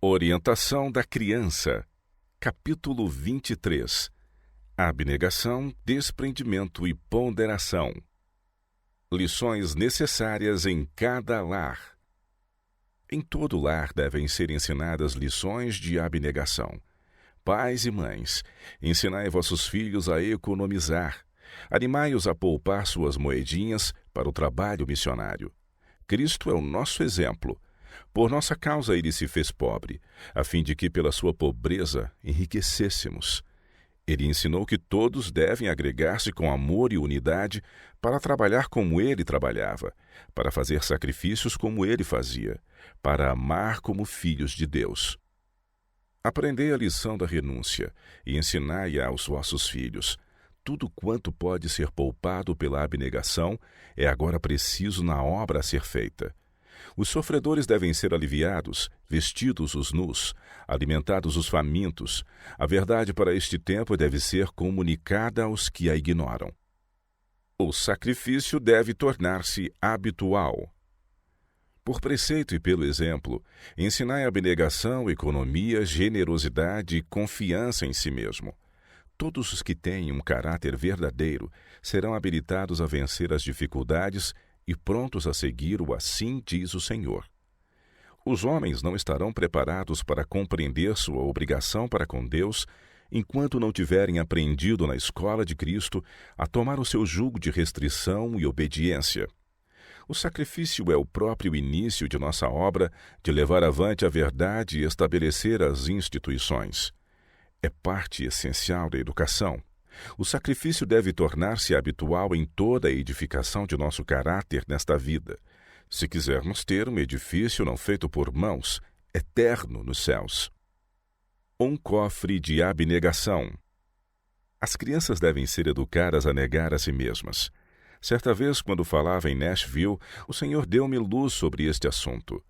Orientação da criança. Capítulo 23. Abnegação, desprendimento e ponderação. Lições necessárias em cada lar. Em todo lar devem ser ensinadas lições de abnegação. Pais e mães, ensinai vossos filhos a economizar. Animai-os a poupar suas moedinhas para o trabalho missionário. Cristo é o nosso exemplo. Por nossa causa ele se fez pobre, a fim de que pela sua pobreza enriquecêssemos. Ele ensinou que todos devem agregar-se com amor e unidade para trabalhar como ele trabalhava, para fazer sacrifícios como ele fazia, para amar como filhos de Deus. Aprendei a lição da renúncia e ensinai-a aos vossos filhos. Tudo quanto pode ser poupado pela abnegação é agora preciso na obra a ser feita. Os sofredores devem ser aliviados, vestidos os nus, alimentados os famintos. A verdade para este tempo deve ser comunicada aos que a ignoram. O sacrifício deve tornar-se habitual. Por preceito e pelo exemplo, ensinai abnegação, economia, generosidade e confiança em si mesmo. Todos os que têm um caráter verdadeiro serão habilitados a vencer as dificuldades e prontos a seguir o assim diz o Senhor. Os homens não estarão preparados para compreender sua obrigação para com Deus enquanto não tiverem aprendido na escola de Cristo a tomar o seu jugo de restrição e obediência. O sacrifício é o próprio início de nossa obra de levar avante a verdade e estabelecer as instituições. É parte essencial da educação. O sacrifício deve tornar-se habitual em toda a edificação de nosso caráter nesta vida, se quisermos ter um edifício não feito por mãos, eterno nos céus. Um cofre de abnegação. As crianças devem ser educadas a negar a si mesmas. Certa vez, quando falava em Nashville, o Senhor deu-me luz sobre este assunto.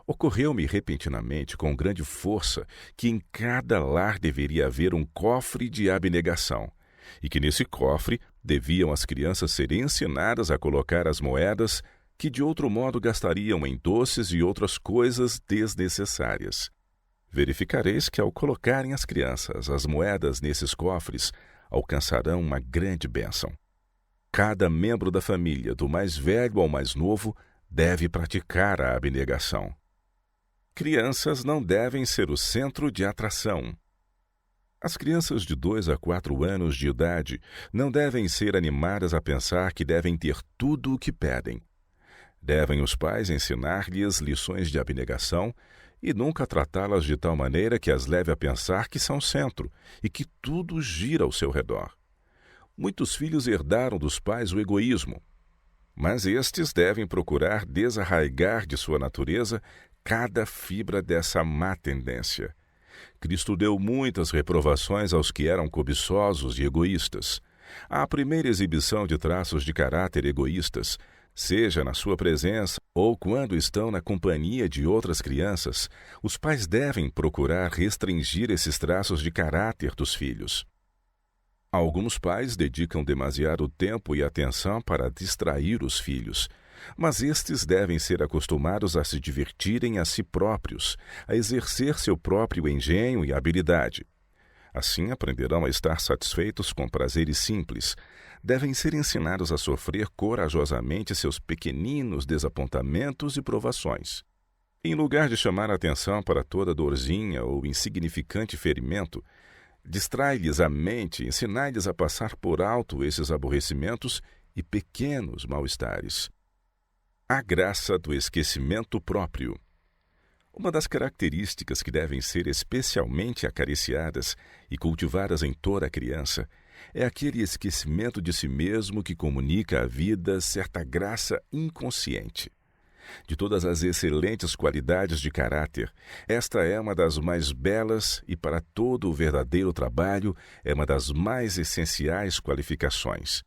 Ocorreu-me repentinamente, com grande força, que em cada lar deveria haver um cofre de abnegação, e que nesse cofre deviam as crianças serem ensinadas a colocar as moedas que de outro modo gastariam em doces e outras coisas desnecessárias. Verificareis que ao colocarem as crianças as moedas nesses cofres, alcançarão uma grande bênção. Cada membro da família, do mais velho ao mais novo, deve praticar a abnegação. Crianças não devem ser o centro de atração. As crianças de 2 a 4 anos de idade não devem ser animadas a pensar que devem ter tudo o que pedem. Devem os pais ensinar-lhes lições de abnegação e nunca tratá-las de tal maneira que as leve a pensar que são centro e que tudo gira ao seu redor. Muitos filhos herdaram dos pais o egoísmo, mas estes devem procurar desarraigar de sua natureza cada fibra dessa má tendência. Cristo deu muitas reprovações aos que eram cobiçosos e egoístas. A primeira exibição de traços de caráter egoístas, seja na sua presença ou quando estão na companhia de outras crianças, os pais devem procurar restringir esses traços de caráter dos filhos. Alguns pais dedicam demasiado tempo e atenção para distrair os filhos, mas estes devem ser acostumados a se divertirem a si próprios, a exercer seu próprio engenho e habilidade. Assim aprenderão a estar satisfeitos com prazeres simples. Devem ser ensinados a sofrer corajosamente seus pequeninos desapontamentos e provações. Em lugar de chamar a atenção para toda dorzinha ou insignificante ferimento, distrai-lhes a mente, ensinai-lhes a passar por alto esses aborrecimentos e pequenos mal-estares. A graça do esquecimento próprio. Uma das características que devem ser especialmente acariciadas e cultivadas em toda criança é aquele esquecimento de si mesmo que comunica à vida certa graça inconsciente. De todas as excelentes qualidades de caráter, esta é uma das mais belas e, para todo o verdadeiro trabalho, é uma das mais essenciais qualificações.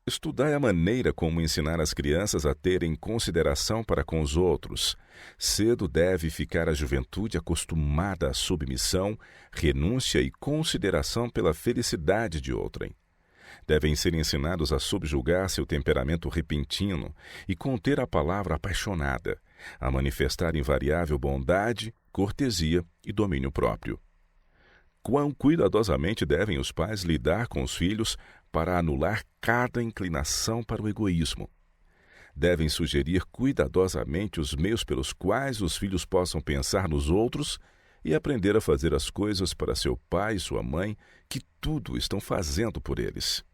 Estudai a maneira como ensinar as crianças a terem consideração para com os outros. Cedo deve ficar a juventude acostumada à submissão, renúncia e consideração pela felicidade de outrem. Devem ser ensinados a subjugar seu temperamento repentino e conter a palavra apaixonada, a manifestar invariável bondade, cortesia e domínio próprio. Quão cuidadosamente devem os pais lidar com os filhos para anular cada inclinação para o egoísmo. Devem sugerir cuidadosamente os meios pelos quais os filhos possam pensar nos outros e aprender a fazer as coisas para seu pai e sua mãe, que tudo estão fazendo por eles.